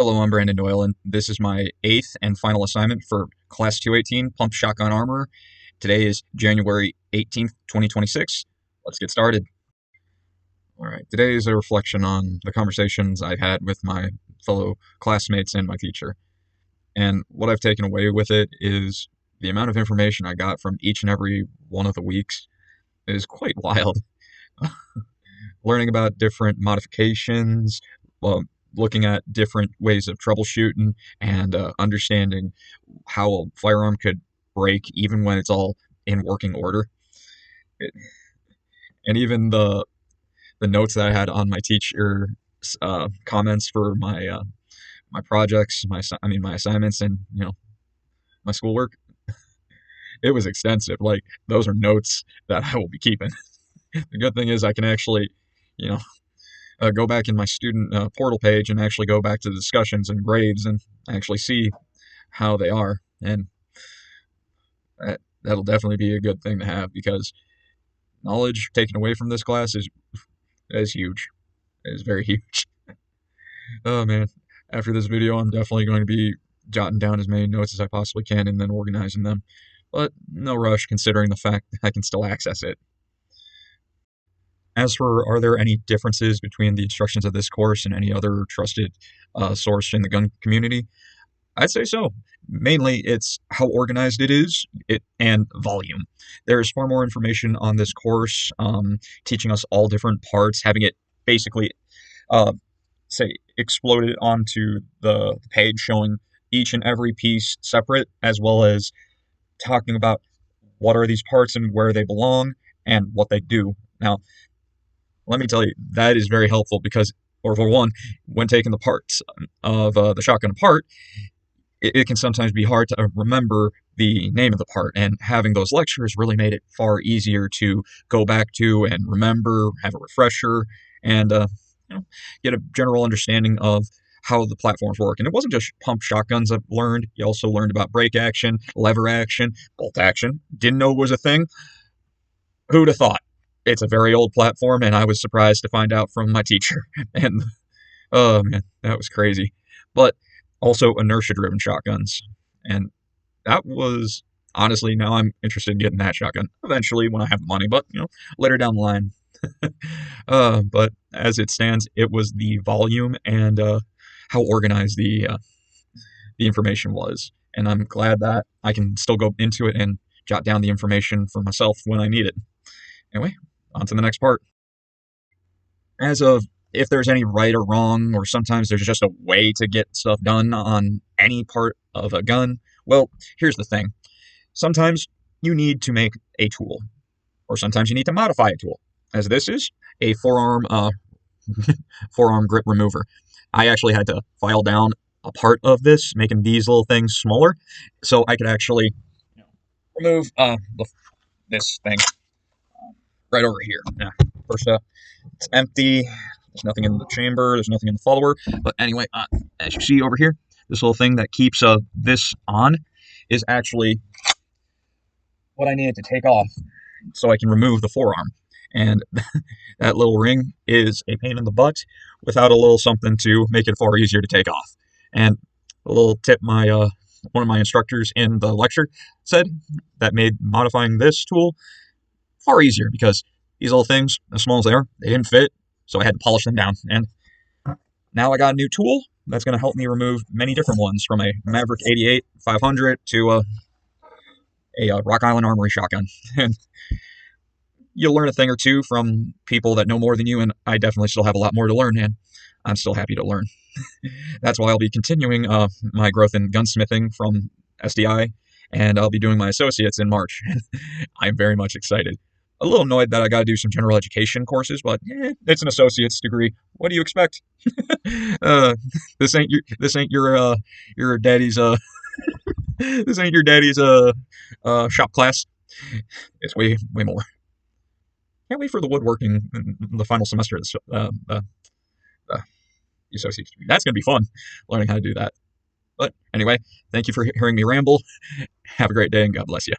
Hello, I'm Brandon Doyle, and this is my eighth and final assignment for Class 218 Pump Shotgun Armor. Today is January 18th, 2026. Let's get started. All right, today is a reflection on the conversations I've had with my fellow classmates and my teacher. And what I've taken away with it is the amount of information I got from each and every one of the weeks is quite wild. Learning about different modifications, well, looking at different ways of troubleshooting, and understanding how a firearm could break even when it's all in working order. It, and even the notes that I had on my teacher comments for my projects, my assignments, and my schoolwork. It was extensive. Like, those are notes that I will be keeping. The good thing is I can actually, you know, go back in my student portal page and actually go back to the discussions and grades and actually see how they are. And that'll definitely be a good thing to have, because knowledge taken away from this class is huge. It is very huge. Oh man, after this video, I'm definitely going to be jotting down as many notes as I possibly can and then organizing them. But no rush, considering the fact that I can still access it. As for, are there any differences between the instructions of this course and any other trusted source in the gun community? I'd say so. Mainly, it's how organized it is, and volume. There's far more information on this course, teaching us all different parts, having it basically, uh, say, exploded onto the page, showing each and every piece separate, as well as talking about what are these parts and where they belong and what they do. Now, let me tell you, that is very helpful because, or for one, when taking the parts of the shotgun apart, it can sometimes be hard to remember the name of the part, and having those lectures really made it far easier to go back to and remember, have a refresher, and get a general understanding of how the platforms work. And it wasn't just pump shotguns I've learned. You also learned about brake action, lever action, bolt action. Didn't know it was a thing. Who'd have thought? It's a very old platform, and I was surprised to find out from my teacher. And oh man, that was crazy. But also inertia-driven shotguns, and that was, honestly, now I'm interested in getting that shotgun eventually when I have the money, but later down the line. But as it stands, it was the volume and how organized the information was, and I'm glad that I can still go into it and jot down the information for myself when I need it. Anyway, on to the next part. As of, if there's any right or wrong, or sometimes there's just a way to get stuff done on any part of a gun, well, here's the thing. Sometimes you need to make a tool, or sometimes you need to modify a tool, as this is a forearm grip remover. I actually had to file down a part of this, making these little things smaller, so I could actually remove this thing right over here. Yeah. First, it's empty. There's nothing in the chamber. There's nothing in the follower. But anyway, as you see over here, this little thing that keeps this on is actually what I needed to take off so I can remove the forearm. And that little ring is a pain in the butt without a little something to make it far easier to take off. And a little tip my one of my instructors in the lecture said that made modifying this tool far easier, because these little things, as small as they are, they didn't fit, so I had to polish them down. And now I got a new tool that's going to help me remove many different ones, from a Maverick 88 500 to a Rock Island Armory shotgun. And you'll learn a thing or two from people that know more than you, and I definitely still have a lot more to learn, and I'm still happy to learn. That's why I'll be continuing my growth in gunsmithing from SDI, and I'll be doing my associates in March. I'm very much excited. A little annoyed that I got to do some general education courses, but it's an associate's degree. What do you expect? This ain't your daddy's this ain't your daddy's shop class. It's way more. Can't wait for the woodworking in the final semester of the associate's degree. That's gonna be fun, learning how to do that. But anyway, thank you for hearing me ramble. Have a great day, and God bless you.